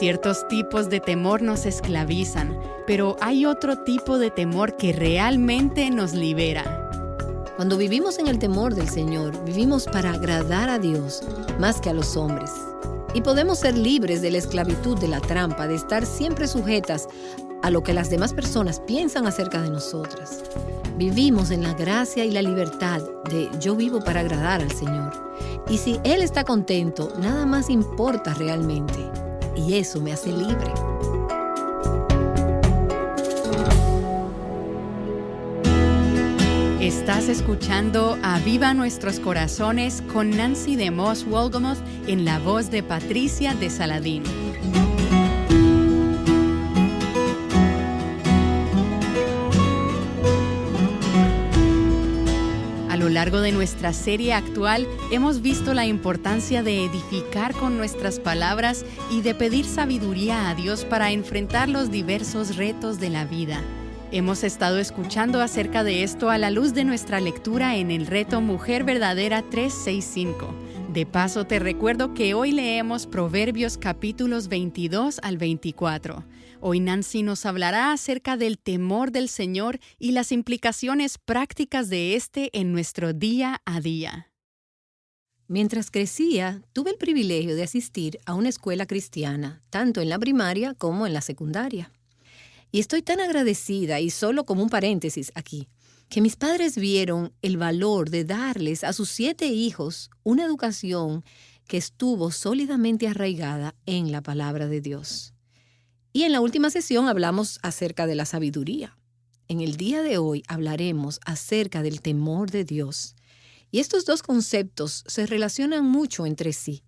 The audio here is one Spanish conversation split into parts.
Ciertos tipos de temor nos esclavizan, pero hay otro tipo de temor que realmente nos libera. Cuando vivimos en el temor del Señor, vivimos para agradar a Dios más que a los hombres. Y podemos ser libres de la esclavitud de la trampa, de estar siempre sujetas a lo que las demás personas piensan acerca de nosotras. Vivimos en la gracia y la libertad de yo vivo para agradar al Señor. Y si Él está contento, nada más importa realmente. Y eso me hace libre. Estás escuchando Aviva Nuestros Corazones con Nancy DeMoss Wolgemuth en la voz de Patricia de Saladín. A lo largo de nuestra serie actual, hemos visto la importancia de edificar con nuestras palabras y de pedir sabiduría a Dios para enfrentar los diversos retos de la vida. Hemos estado escuchando acerca de esto a la luz de nuestra lectura en el reto Mujer Verdadera 365. De paso, te recuerdo que hoy leemos Proverbios capítulos 22 al 24. Hoy Nancy nos hablará acerca del temor del Señor y las implicaciones prácticas de este en nuestro día a día. Mientras crecía, tuve el privilegio de asistir a una escuela cristiana, tanto en la primaria como en la secundaria. Y estoy tan agradecida, y solo como un paréntesis aquí, que mis padres vieron el valor de darles a sus 7 hijos una educación que estuvo sólidamente arraigada en la palabra de Dios. Y en la última sesión hablamos acerca de la sabiduría. En el día de hoy hablaremos acerca del temor de Dios. Y estos dos conceptos se relacionan mucho entre sí.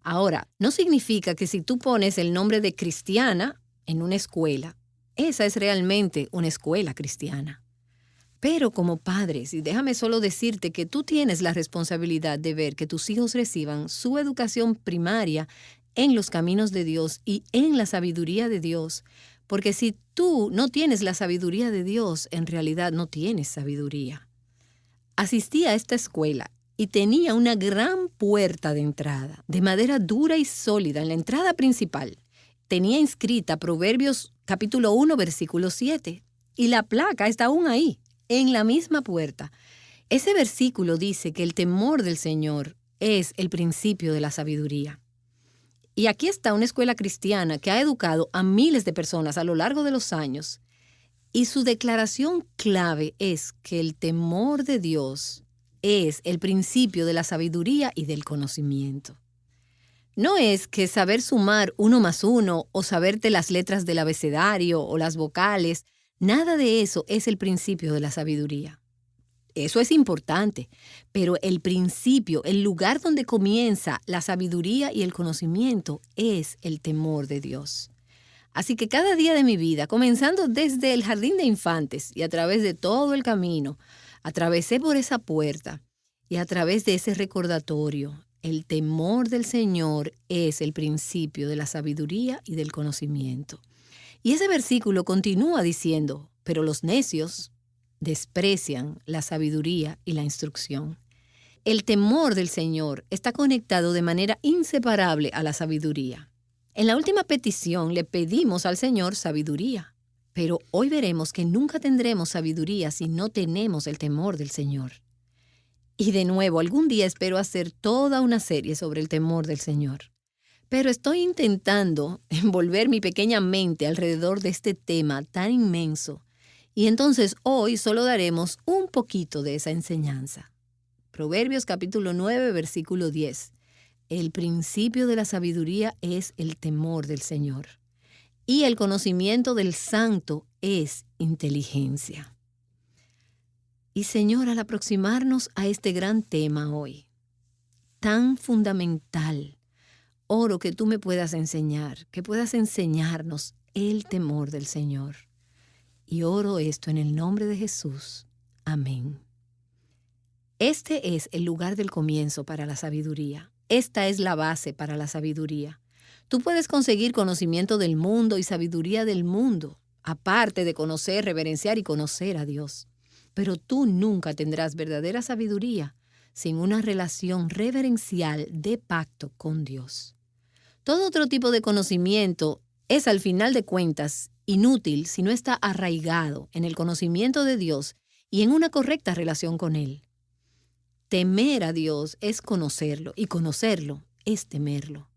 Ahora, no significa que si tú pones el nombre de cristiana en una escuela, esa es realmente una escuela cristiana. Pero como padres, y déjame solo decirte que tú tienes la responsabilidad de ver que tus hijos reciban su educación primaria en los caminos de Dios y en la sabiduría de Dios, porque si tú no tienes la sabiduría de Dios, en realidad no tienes sabiduría. Asistí a esta escuela y tenía una gran puerta de entrada, de madera dura y sólida en la entrada principal. Tenía inscrita Proverbios capítulo 1, versículo 7, y la placa está aún ahí, en la misma puerta. Ese versículo dice que el temor del Señor es el principio de la sabiduría. Y aquí está una escuela cristiana que ha educado a miles de personas a lo largo de los años, y su declaración clave es que el temor de Dios es el principio de la sabiduría y del conocimiento. No es que saber sumar 1 más 1 o saberte las letras del abecedario o las vocales, nada de eso es el principio de la sabiduría. Eso es importante, pero el principio, el lugar donde comienza la sabiduría y el conocimiento es el temor de Dios. Así que cada día de mi vida, comenzando desde el jardín de infantes y a través de todo el camino, atravesé por esa puerta y a través de ese recordatorio. El temor del Señor es el principio de la sabiduría y del conocimiento. Y ese versículo continúa diciendo, pero los necios desprecian la sabiduría y la instrucción. El temor del Señor está conectado de manera inseparable a la sabiduría. En la última petición le pedimos al Señor sabiduría, pero hoy veremos que nunca tendremos sabiduría si no tenemos el temor del Señor. Y de nuevo, algún día espero hacer toda una serie sobre el temor del Señor. Pero estoy intentando envolver mi pequeña mente alrededor de este tema tan inmenso. Y entonces hoy solo daremos un poquito de esa enseñanza. Proverbios capítulo 9, versículo 10. El principio de la sabiduría es el temor del Señor. Y el conocimiento del santo es inteligencia. Y Señor, al aproximarnos a este gran tema hoy, tan fundamental, oro que tú me puedas enseñar, que puedas enseñarnos el temor del Señor. Y oro esto en el nombre de Jesús. Amén. Este es el lugar del comienzo para la sabiduría. Esta es la base para la sabiduría. Tú puedes conseguir conocimiento del mundo y sabiduría del mundo, aparte de conocer, reverenciar y conocer a Dios. Pero tú nunca tendrás verdadera sabiduría sin una relación reverencial de pacto con Dios. Todo otro tipo de conocimiento es, al final de cuentas, inútil si no está arraigado en el conocimiento de Dios y en una correcta relación con Él. Temer a Dios es conocerlo y conocerlo es temerlo.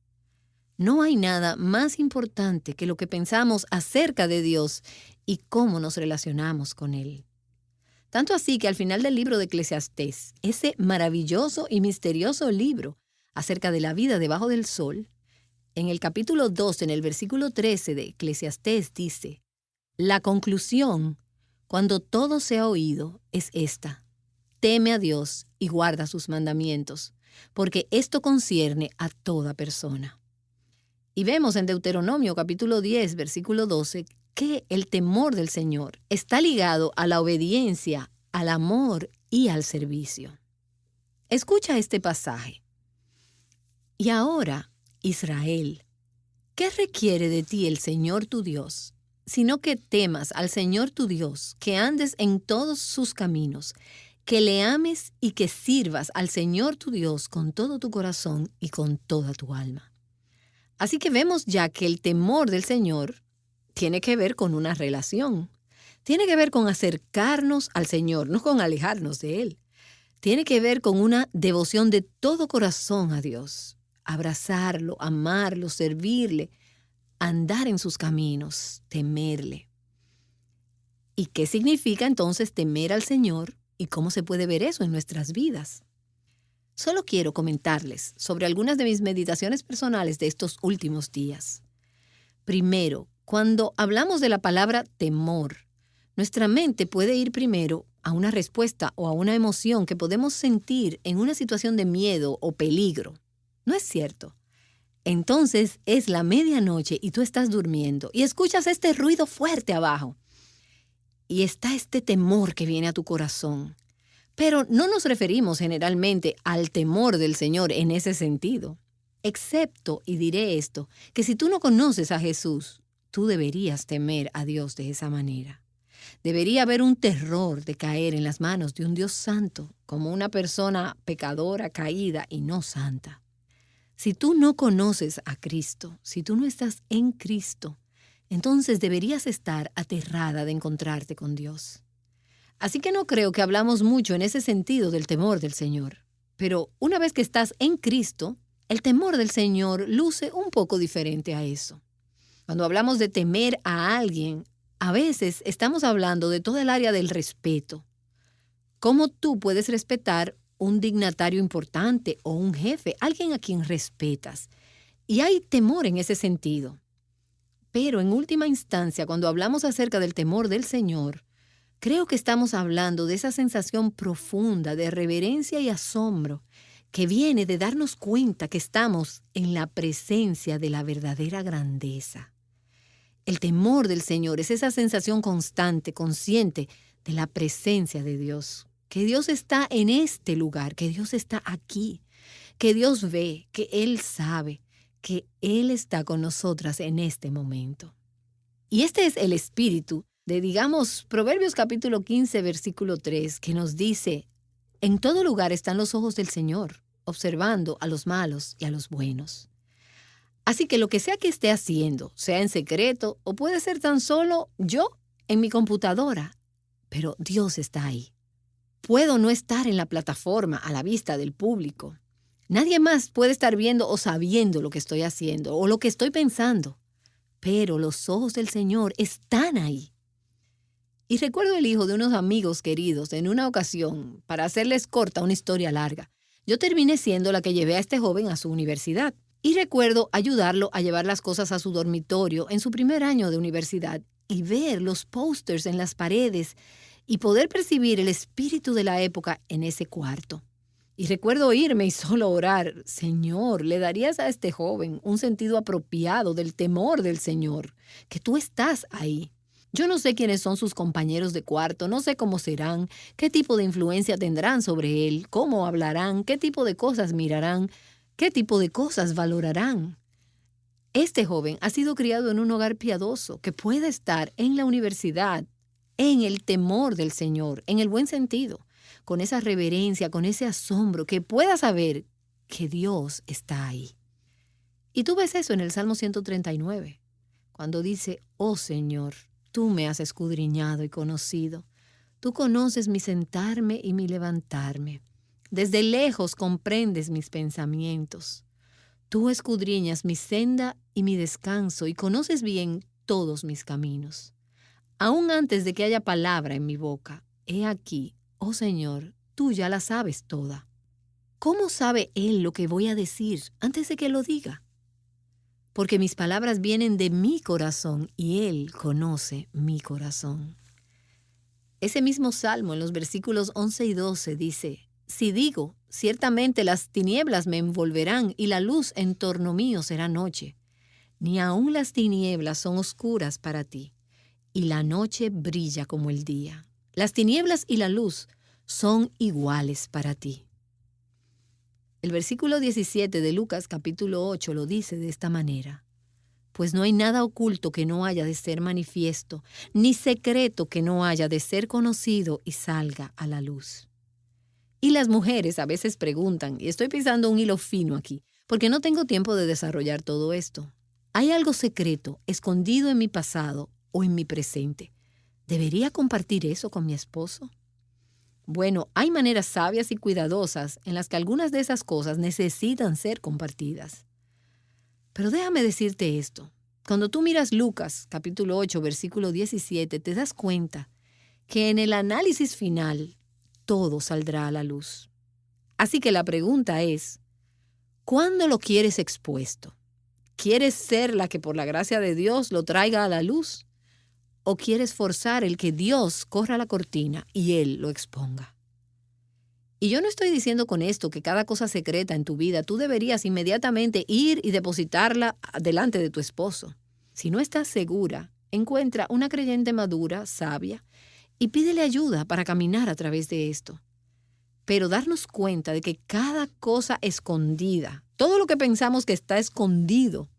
No hay nada más importante que lo que pensamos acerca de Dios y cómo nos relacionamos con Él. Tanto así que al final del libro de Eclesiastés, ese maravilloso y misterioso libro acerca de la vida debajo del sol, en el capítulo 2, en el versículo 13 de Eclesiastés dice: la conclusión, cuando todo se ha oído, es esta: teme a Dios y guarda sus mandamientos, porque esto concierne a toda persona. Y vemos en Deuteronomio capítulo 10, versículo 12, que el temor del Señor está ligado a la obediencia, al amor y al servicio. Escucha este pasaje. Y ahora, Israel, ¿qué requiere de ti el Señor tu Dios? Sino que temas al Señor tu Dios, que andes en todos sus caminos, que le ames y que sirvas al Señor tu Dios con todo tu corazón y con toda tu alma. Así que vemos ya que el temor del Señor tiene que ver con una relación. Tiene que ver con acercarnos al Señor, no con alejarnos de Él. Tiene que ver con una devoción de todo corazón a Dios. Abrazarlo, amarlo, servirle, andar en sus caminos, temerle. ¿Y qué significa entonces temer al Señor y cómo se puede ver eso en nuestras vidas? Solo quiero comentarles sobre algunas de mis meditaciones personales de estos últimos días. Primero, cuando hablamos de la palabra temor, nuestra mente puede ir primero a una respuesta o a una emoción que podemos sentir en una situación de miedo o peligro. ¿No es cierto? Entonces es la medianoche y tú estás durmiendo y escuchas este ruido fuerte abajo. Y está este temor que viene a tu corazón. Pero no nos referimos generalmente al temor del Señor en ese sentido. Excepto, y diré esto, que si tú no conoces a Jesús, tú deberías temer a Dios de esa manera. Debería haber un terror de caer en las manos de un Dios santo, como una persona pecadora, caída y no santa. Si tú no conoces a Cristo, si tú no estás en Cristo, entonces deberías estar aterrada de encontrarte con Dios. Así que no creo que hablamos mucho en ese sentido del temor del Señor. Pero una vez que estás en Cristo, el temor del Señor luce un poco diferente a eso. Cuando hablamos de temer a alguien, a veces estamos hablando de toda el área del respeto. ¿Cómo tú puedes respetar un dignatario importante o un jefe, alguien a quien respetas? Y hay temor en ese sentido. Pero en última instancia, cuando hablamos acerca del temor del Señor, creo que estamos hablando de esa sensación profunda de reverencia y asombro que viene de darnos cuenta que estamos en la presencia de la verdadera grandeza. El temor del Señor es esa sensación constante, consciente de la presencia de Dios, que Dios está en este lugar, que Dios está aquí, que Dios ve, que Él sabe, que Él está con nosotras en este momento. Y este es el espíritu de, digamos, Proverbios capítulo 15, versículo 3, que nos dice: en todo lugar están los ojos del Señor, observando a los malos y a los buenos. Así que lo que sea que esté haciendo, sea en secreto o puede ser tan solo yo en mi computadora, pero Dios está ahí. Puedo no estar en la plataforma a la vista del público. Nadie más puede estar viendo o sabiendo lo que estoy haciendo o lo que estoy pensando, pero los ojos del Señor están ahí. Y recuerdo el hijo de unos amigos queridos en una ocasión, para hacerles corta una historia larga. Yo terminé siendo la que llevé a este joven a su universidad. Y recuerdo ayudarlo a llevar las cosas a su dormitorio en su primer año de universidad y ver los pósters en las paredes y poder percibir el espíritu de la época en ese cuarto. Y recuerdo irme y solo orar: Señor, ¿le darías a este joven un sentido apropiado del temor del Señor? Que tú estás ahí. Yo no sé quiénes son sus compañeros de cuarto, no sé cómo serán, qué tipo de influencia tendrán sobre él, cómo hablarán, qué tipo de cosas mirarán, qué tipo de cosas valorarán. Este joven ha sido criado en un hogar piadoso que puede estar en la universidad, en el temor del Señor, en el buen sentido, con esa reverencia, con ese asombro, que pueda saber que Dios está ahí. Y tú ves eso en el Salmo 139, cuando dice, oh Señor, tú me has escudriñado y conocido. Tú conoces mi sentarme y mi levantarme. Desde lejos comprendes mis pensamientos. Tú escudriñas mi senda y mi descanso y conoces bien todos mis caminos. Aún antes de que haya palabra en mi boca, he aquí, oh Señor, tú ya la sabes toda. ¿Cómo sabe Él lo que voy a decir antes de que lo diga? Porque mis palabras vienen de mi corazón y Él conoce mi corazón. Ese mismo salmo en los versículos 11 y 12 dice, si digo, ciertamente las tinieblas me envolverán y la luz en torno mío será noche. Ni aun las tinieblas son oscuras para ti, y la noche brilla como el día. Las tinieblas y la luz son iguales para ti. El versículo 17 de Lucas capítulo 8 lo dice de esta manera. Pues no hay nada oculto que no haya de ser manifiesto, ni secreto que no haya de ser conocido y salga a la luz. Y las mujeres a veces preguntan, y estoy pisando un hilo fino aquí, porque no tengo tiempo de desarrollar todo esto. ¿Hay algo secreto, escondido en mi pasado o en mi presente? ¿Debería compartir eso con mi esposo? Bueno, hay maneras sabias y cuidadosas en las que algunas de esas cosas necesitan ser compartidas. Pero déjame decirte esto. Cuando tú miras Lucas, capítulo 8, versículo 17, te das cuenta que en el análisis final todo saldrá a la luz. Así que la pregunta es, ¿cuándo lo quieres expuesto? ¿Quieres ser la que por la gracia de Dios lo traiga a la luz? ¿O quieres forzar el que Dios corra la cortina y Él lo exponga? Y yo no estoy diciendo con esto que cada cosa secreta en tu vida tú deberías inmediatamente ir y depositarla delante de tu esposo. Si no estás segura, encuentra una creyente madura, sabia, y pídele ayuda para caminar a través de esto. Pero darnos cuenta de que cada cosa escondida, todo lo que pensamos que está escondido,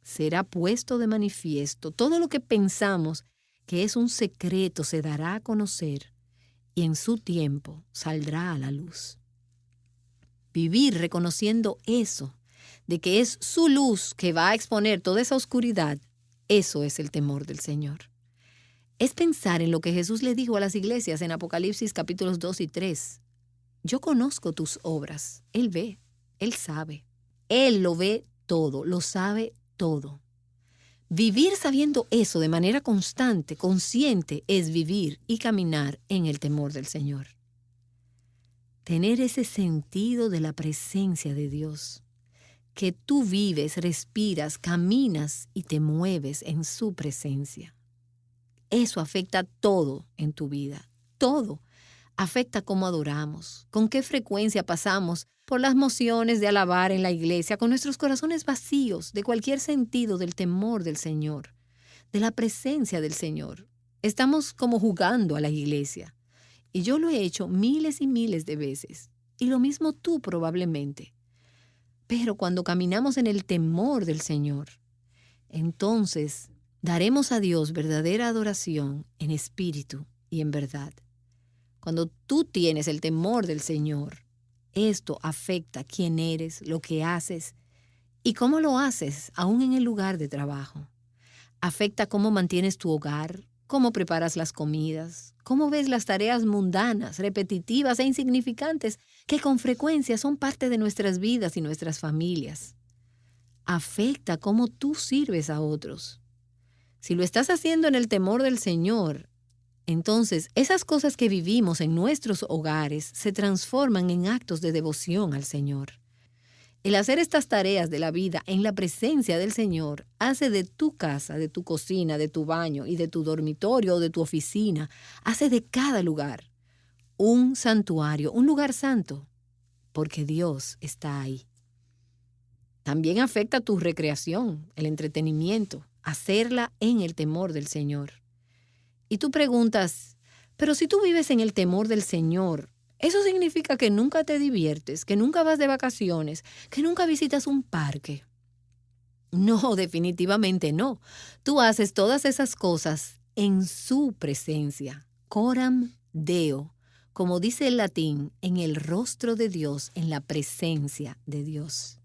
será puesto de manifiesto. Todo lo que pensamos que es un secreto se dará a conocer y en su tiempo saldrá a la luz. Vivir reconociendo eso, de que es su luz que va a exponer toda esa oscuridad, eso es el temor del Señor. Es pensar en lo que Jesús le dijo a las iglesias en Apocalipsis capítulos 2 y 3. Yo conozco tus obras. Él ve, Él sabe. Él lo ve todo, lo sabe todo. Vivir sabiendo eso de manera constante, consciente, es vivir y caminar en el temor del Señor. Tener ese sentido de la presencia de Dios, que tú vives, respiras, caminas y te mueves en su presencia. Eso afecta todo en tu vida, todo. Afecta cómo adoramos, con qué frecuencia pasamos por las mociones de alabar en la iglesia, con nuestros corazones vacíos de cualquier sentido del temor del Señor, de la presencia del Señor. Estamos como jugando a la iglesia. Y yo lo he hecho miles y miles de veces. Y lo mismo tú probablemente. Pero cuando caminamos en el temor del Señor, entonces daremos a Dios verdadera adoración en espíritu y en verdad. Cuando tú tienes el temor del Señor, esto afecta quién eres, lo que haces y cómo lo haces, aún en el lugar de trabajo. Afecta cómo mantienes tu hogar, cómo preparas las comidas, cómo ves las tareas mundanas, repetitivas e insignificantes que con frecuencia son parte de nuestras vidas y nuestras familias. Afecta cómo tú sirves a otros. Si lo estás haciendo en el temor del Señor, entonces esas cosas que vivimos en nuestros hogares se transforman en actos de devoción al Señor. El hacer estas tareas de la vida en la presencia del Señor hace de tu casa, de tu cocina, de tu baño y de tu dormitorio o de tu oficina, hace de cada lugar un santuario, un lugar santo, porque Dios está ahí. También afecta tu recreación, el entretenimiento, hacerla en el temor del Señor. Y tú preguntas, pero si tú vives en el temor del Señor, ¿eso significa que nunca te diviertes, que nunca vas de vacaciones, que nunca visitas un parque? No, definitivamente no. Tú haces todas esas cosas en su presencia. Coram Deo, como dice el latín, en el rostro de Dios, en la presencia de Dios.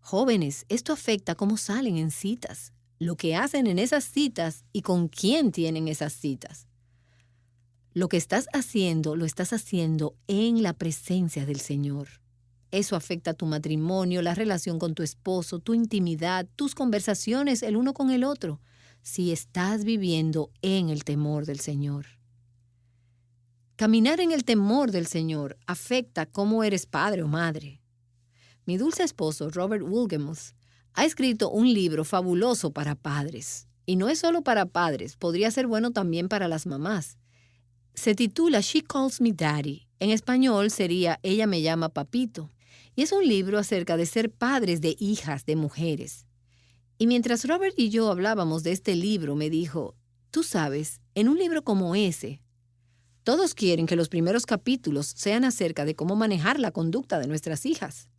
Jóvenes, esto afecta cómo salen en citas, lo que hacen en esas citas y con quién tienen esas citas. Lo que estás haciendo, lo estás haciendo en la presencia del Señor. Eso afecta tu matrimonio, la relación con tu esposo, tu intimidad, tus conversaciones el uno con el otro, si estás viviendo en el temor del Señor. Caminar en el temor del Señor afecta cómo eres padre o madre. Mi dulce esposo, Robert Wohlgemuth, ha escrito un libro fabuloso para padres. Y no es solo para padres, podría ser bueno también para las mamás. Se titula She Calls Me Daddy. En español sería Ella me llama papito. Y es un libro acerca de ser padres de hijas de mujeres. Y mientras Robert y yo hablábamos de este libro, me dijo, tú sabes, en un libro como ese, todos quieren que los primeros capítulos sean acerca de cómo manejar la conducta de nuestras hijas.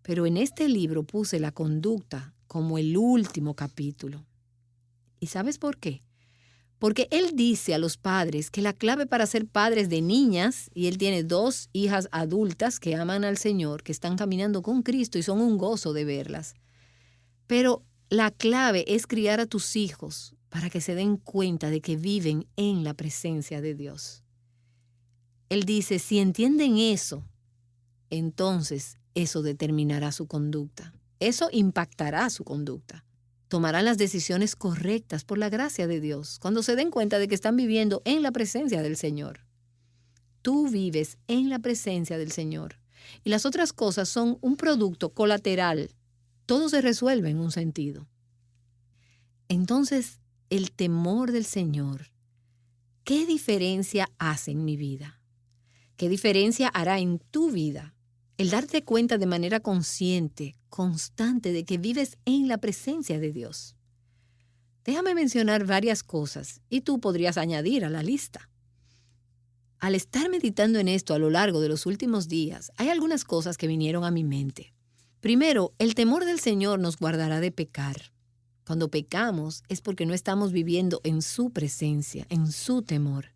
Pero en este libro puse la conducta como el último capítulo. ¿Y sabes por qué? Porque él dice a los padres que la clave para ser padres de niñas, y él tiene 2 hijas adultas que aman al Señor, que están caminando con Cristo y son un gozo de verlas. Pero la clave es criar a tus hijos para que se den cuenta de que viven en la presencia de Dios. Él dice, si entienden eso, entonces eso determinará su conducta. Eso impactará su conducta. Tomarán las decisiones correctas por la gracia de Dios cuando se den cuenta de que están viviendo en la presencia del Señor. Tú vives en la presencia del Señor y las otras cosas son un producto colateral. Todo se resuelve en un sentido. Entonces, el temor del Señor, ¿qué diferencia hace en mi vida? ¿Qué diferencia hará en tu vida? El darte cuenta de manera consciente, constante, de que vives en la presencia de Dios. Déjame mencionar varias cosas y tú podrías añadir a la lista. Al estar meditando en esto a lo largo de los últimos días, hay algunas cosas que vinieron a mi mente. Primero, el temor del Señor nos guardará de pecar. Cuando pecamos es porque no estamos viviendo en su presencia, en su temor.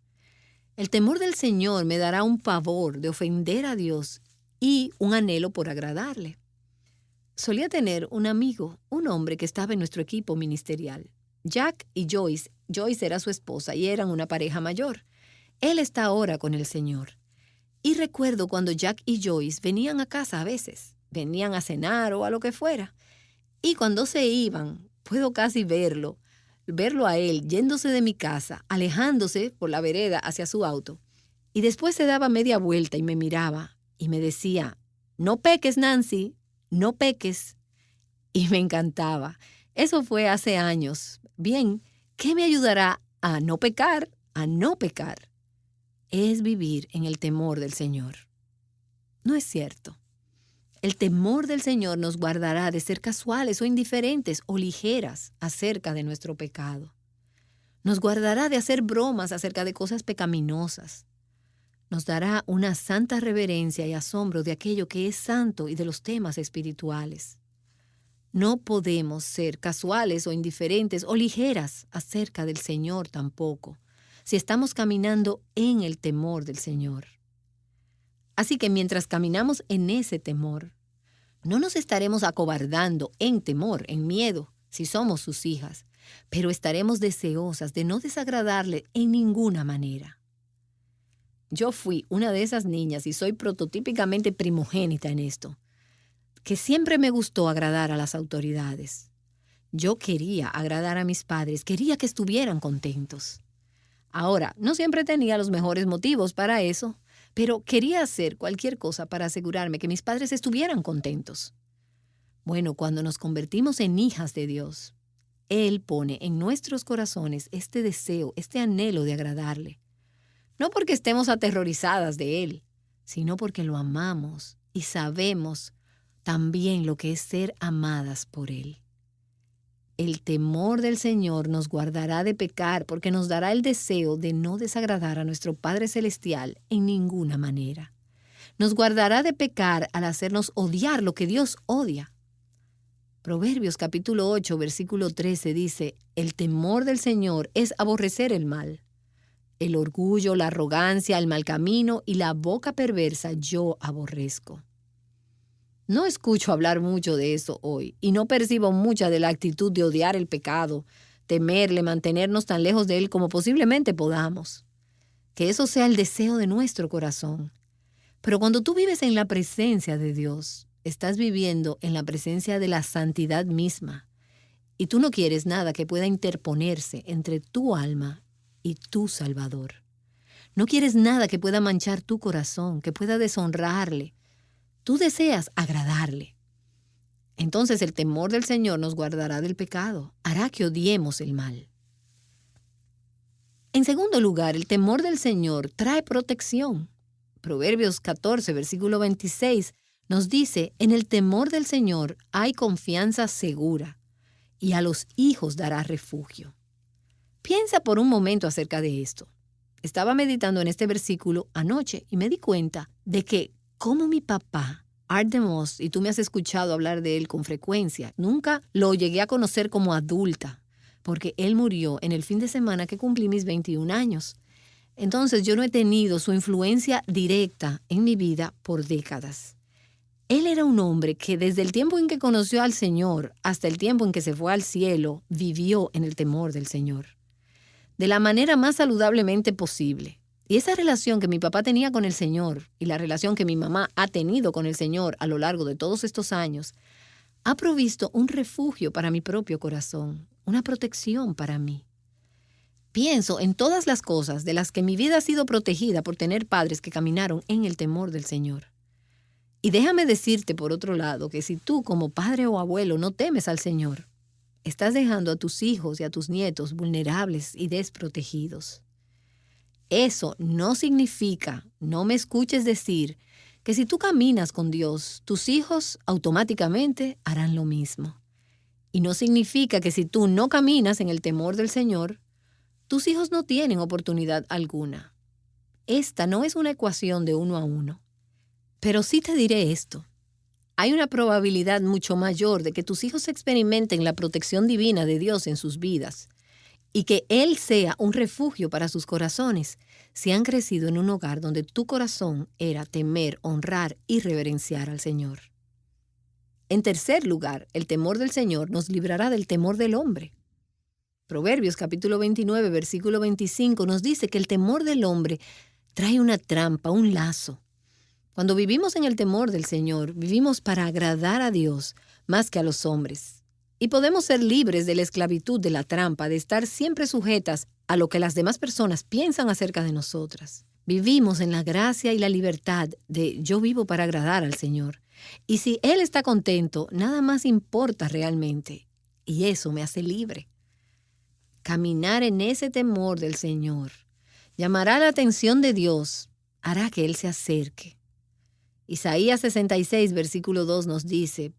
El temor del Señor me dará un pavor de ofender a Dios y un anhelo por agradarle. Solía tener un amigo, un hombre que estaba en nuestro equipo ministerial. Jack y Joyce. Joyce era su esposa y eran una pareja mayor. Él está ahora con el Señor. Y recuerdo cuando Jack y Joyce venían a casa a veces. Venían a cenar o a lo que fuera. Y cuando se iban, puedo casi verlo a él yéndose de mi casa, alejándose por la vereda hacia su auto. Y después se daba media vuelta y me miraba. Y me decía, no peques, Nancy, no peques. Y me encantaba. Eso fue hace años. Bien, ¿qué me ayudará a no pecar? A no pecar. Es vivir en el temor del Señor. No es cierto. El temor del Señor nos guardará de ser casuales o indiferentes o ligeras acerca de nuestro pecado. Nos guardará de hacer bromas acerca de cosas pecaminosas. Nos dará una santa reverencia y asombro de aquello que es santo y de los temas espirituales. No podemos ser casuales o indiferentes o ligeras acerca del Señor tampoco, si estamos caminando en el temor del Señor. Así que mientras caminamos en ese temor, no nos estaremos acobardando en temor, en miedo, si somos sus hijas, pero estaremos deseosas de no desagradarle en ninguna manera. Yo fui una de esas niñas y soy prototípicamente primogénita en esto, que siempre me gustó agradar a las autoridades. Yo quería agradar a mis padres, quería que estuvieran contentos. Ahora, no siempre tenía los mejores motivos para eso, pero quería hacer cualquier cosa para asegurarme que mis padres estuvieran contentos. Bueno, cuando nos convertimos en hijas de Dios, Él pone en nuestros corazones este deseo, este anhelo de agradarle. No porque estemos aterrorizadas de Él, sino porque lo amamos y sabemos también lo que es ser amadas por Él. El temor del Señor nos guardará de pecar porque nos dará el deseo de no desagradar a nuestro Padre Celestial en ninguna manera. Nos guardará de pecar al hacernos odiar lo que Dios odia. Proverbios capítulo 8, versículo 13 dice, el temor del Señor es aborrecer el mal. El orgullo, la arrogancia, el mal camino y la boca perversa yo aborrezco. No escucho hablar mucho de eso hoy y no percibo mucha de la actitud de odiar el pecado, temerle, mantenernos tan lejos de él como posiblemente podamos. Que eso sea el deseo de nuestro corazón. Pero cuando tú vives en la presencia de Dios, estás viviendo en la presencia de la santidad misma. Y tú no quieres nada que pueda interponerse entre tu alma y tu Salvador. No quieres nada que pueda manchar tu corazón, que pueda deshonrarle. Tú deseas agradarle. Entonces el temor del Señor nos guardará del pecado, hará que odiemos el mal. En segundo lugar, el temor del Señor trae protección. Proverbios 14, versículo 26, nos dice, en el temor del Señor hay confianza segura, y a los hijos dará refugio. Piensa por un momento acerca de esto. Estaba meditando en este versículo anoche y me di cuenta de que como mi papá, Art DeMoss, y tú me has escuchado hablar de él con frecuencia, nunca lo llegué a conocer como adulta, porque él murió en el fin de semana que cumplí mis 21 años. Entonces yo no he tenido su influencia directa en mi vida por décadas. Él era un hombre que desde el tiempo en que conoció al Señor hasta el tiempo en que se fue al cielo, vivió en el temor del Señor, de la manera más saludablemente posible. Y esa relación que mi papá tenía con el Señor y la relación que mi mamá ha tenido con el Señor a lo largo de todos estos años, ha provisto un refugio para mi propio corazón, una protección para mí. Pienso en todas las cosas de las que mi vida ha sido protegida por tener padres que caminaron en el temor del Señor. Y déjame decirte, por otro lado, que si tú como padre o abuelo no temes al Señor, estás dejando a tus hijos y a tus nietos vulnerables y desprotegidos. Eso no significa, no me escuches decir, que si tú caminas con Dios, tus hijos automáticamente harán lo mismo. Y no significa que si tú no caminas en el temor del Señor, tus hijos no tienen oportunidad alguna. Esta no es una ecuación de 1 a 1. Pero sí te diré esto. Hay una probabilidad mucho mayor de que tus hijos experimenten la protección divina de Dios en sus vidas y que Él sea un refugio para sus corazones si han crecido en un hogar donde tu corazón era temer, honrar y reverenciar al Señor. En tercer lugar, el temor del Señor nos librará del temor del hombre. Proverbios capítulo 29, versículo 25 nos dice que el temor del hombre trae una trampa, un lazo. Cuando vivimos en el temor del Señor, vivimos para agradar a Dios más que a los hombres. Y podemos ser libres de la esclavitud de la trampa, de estar siempre sujetas a lo que las demás personas piensan acerca de nosotras. Vivimos en la gracia y la libertad de yo vivo para agradar al Señor. Y si Él está contento, nada más importa realmente. Y eso me hace libre. Caminar en ese temor del Señor llamará la atención de Dios, hará que Él se acerque. Isaías 66, versículo 2 nos dice,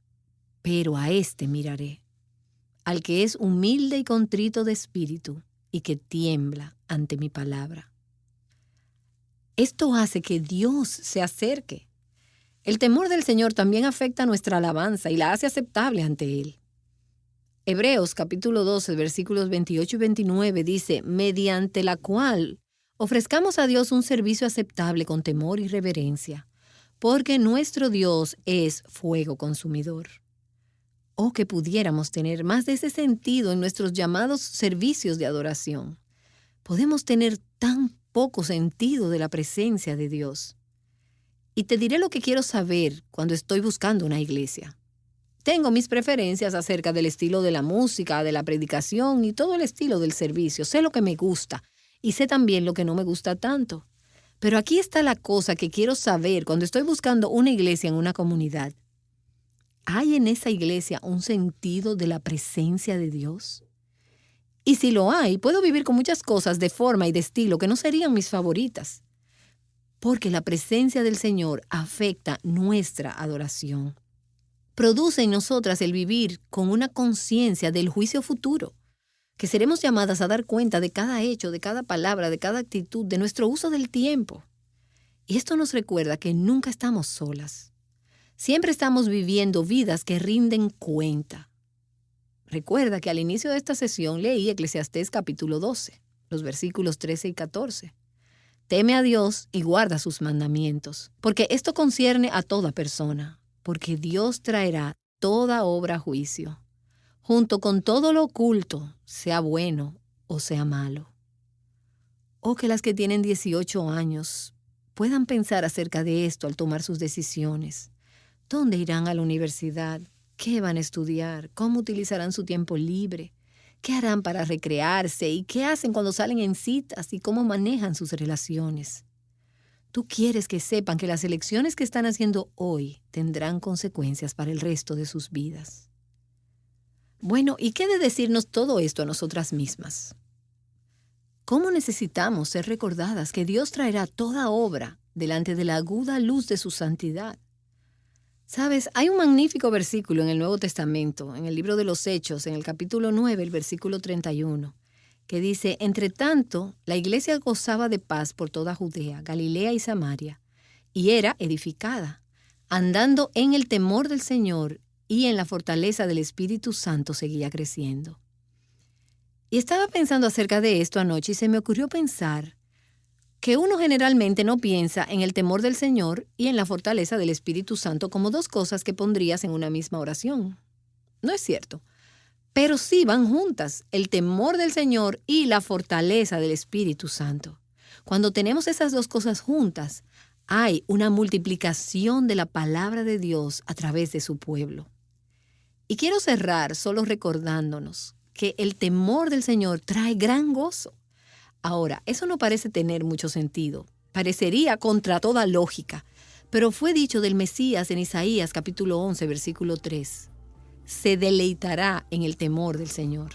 pero a este miraré, al que es humilde y contrito de espíritu y que tiembla ante mi palabra. Esto hace que Dios se acerque. El temor del Señor también afecta nuestra alabanza y la hace aceptable ante Él. Hebreos capítulo 12, versículos 28 y 29 dice, mediante la cual ofrezcamos a Dios un servicio aceptable con temor y reverencia, porque nuestro Dios es fuego consumidor. Oh, que pudiéramos tener más de ese sentido en nuestros llamados servicios de adoración. Podemos tener tan poco sentido de la presencia de Dios. Y te diré lo que quiero saber cuando estoy buscando una iglesia. Tengo mis preferencias acerca del estilo de la música, de la predicación y todo el estilo del servicio. Sé lo que me gusta y sé también lo que no me gusta tanto. Pero aquí está la cosa que quiero saber cuando estoy buscando una iglesia en una comunidad. ¿Hay en esa iglesia un sentido de la presencia de Dios? Y si lo hay, puedo vivir con muchas cosas de forma y de estilo que no serían mis favoritas. Porque la presencia del Señor afecta nuestra adoración. Produce en nosotras el vivir con una conciencia del juicio futuro, que seremos llamadas a dar cuenta de cada hecho, de cada palabra, de cada actitud, de nuestro uso del tiempo. Y esto nos recuerda que nunca estamos solas. Siempre estamos viviendo vidas que rinden cuenta. Recuerda que al inicio de esta sesión leí Eclesiastés capítulo 12, los versículos 13 y 14. Teme a Dios y guarda sus mandamientos, porque esto concierne a toda persona, porque Dios traerá toda obra a juicio, junto con todo lo oculto, sea bueno o sea malo. O que las que tienen 18 años puedan pensar acerca de esto al tomar sus decisiones. ¿Dónde irán a la universidad? ¿Qué van a estudiar? ¿Cómo utilizarán su tiempo libre? ¿Qué harán para recrearse? ¿Y qué hacen cuando salen en citas? ¿Y cómo manejan sus relaciones? Tú quieres que sepan que las elecciones que están haciendo hoy tendrán consecuencias para el resto de sus vidas. Bueno, ¿y qué de decirnos todo esto a nosotras mismas? ¿Cómo necesitamos ser recordadas que Dios traerá toda obra delante de la aguda luz de su santidad? ¿Sabes? Hay un magnífico versículo en el Nuevo Testamento, en el libro de los Hechos, en el capítulo 9, el versículo 31, que dice: «Entre tanto, la iglesia gozaba de paz por toda Judea, Galilea y Samaria, y era edificada, andando en el temor del Señor y en la fortaleza del Espíritu Santo seguía creciendo». Y estaba pensando acerca de esto anoche y se me ocurrió pensar que uno generalmente no piensa en el temor del Señor y en la fortaleza del Espíritu Santo como dos cosas que pondrías en una misma oración. No es cierto. Pero sí van juntas, el temor del Señor y la fortaleza del Espíritu Santo. Cuando tenemos esas dos cosas juntas, hay una multiplicación de la palabra de Dios a través de su pueblo. Y quiero cerrar solo recordándonos que el temor del Señor trae gran gozo. Ahora, eso no parece tener mucho sentido. Parecería contra toda lógica, pero fue dicho del Mesías en Isaías capítulo 11, versículo 3. Se deleitará en el temor del Señor.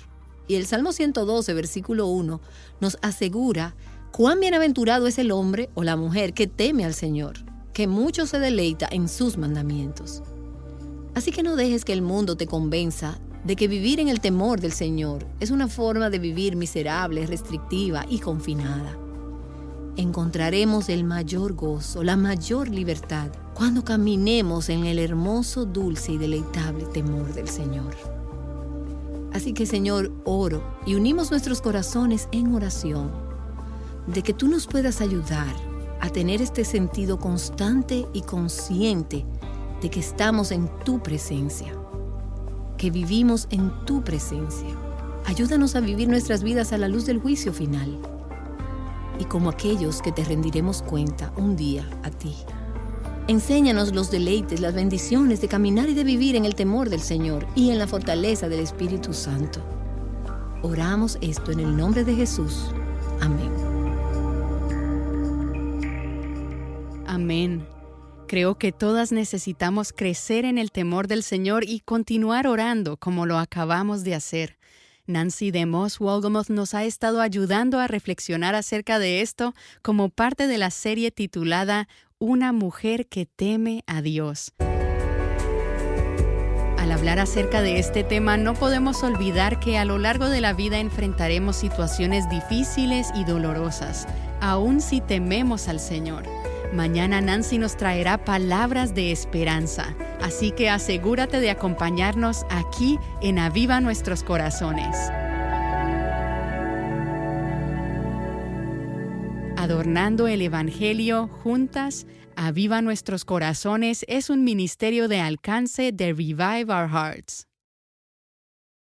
Y el Salmo 112, versículo 1, nos asegura cuán bienaventurado es el hombre o la mujer que teme al Señor, que mucho se deleita en sus mandamientos. Así que no dejes que el mundo te convenza de que vivir en el temor del Señor es una forma de vivir miserable, restrictiva y confinada. Encontraremos el mayor gozo, la mayor libertad, cuando caminemos en el hermoso, dulce y deleitable temor del Señor. Así que, Señor, oro y unimos nuestros corazones en oración, de que tú nos puedas ayudar a tener este sentido constante y consciente de que estamos en tu presencia, que vivimos en tu presencia. Ayúdanos a vivir nuestras vidas a la luz del juicio final y como aquellos que te rendiremos cuenta un día a ti. Enséñanos los deleites, las bendiciones de caminar y de vivir en el temor del Señor y en la fortaleza del Espíritu Santo. Oramos esto en el nombre de Jesús. Amén. Amén. Creo que todas necesitamos crecer en el temor del Señor y continuar orando como lo acabamos de hacer. Nancy DeMoss Wolgemuth nos ha estado ayudando a reflexionar acerca de esto como parte de la serie titulada Una mujer que teme a Dios. Al hablar acerca de este tema, no podemos olvidar que a lo largo de la vida enfrentaremos situaciones difíciles y dolorosas, aun si tememos al Señor. Mañana Nancy nos traerá palabras de esperanza, así que asegúrate de acompañarnos aquí en Aviva Nuestros Corazones. Adornando el Evangelio juntas, Aviva Nuestros Corazones es un ministerio de alcance de Revive Our Hearts.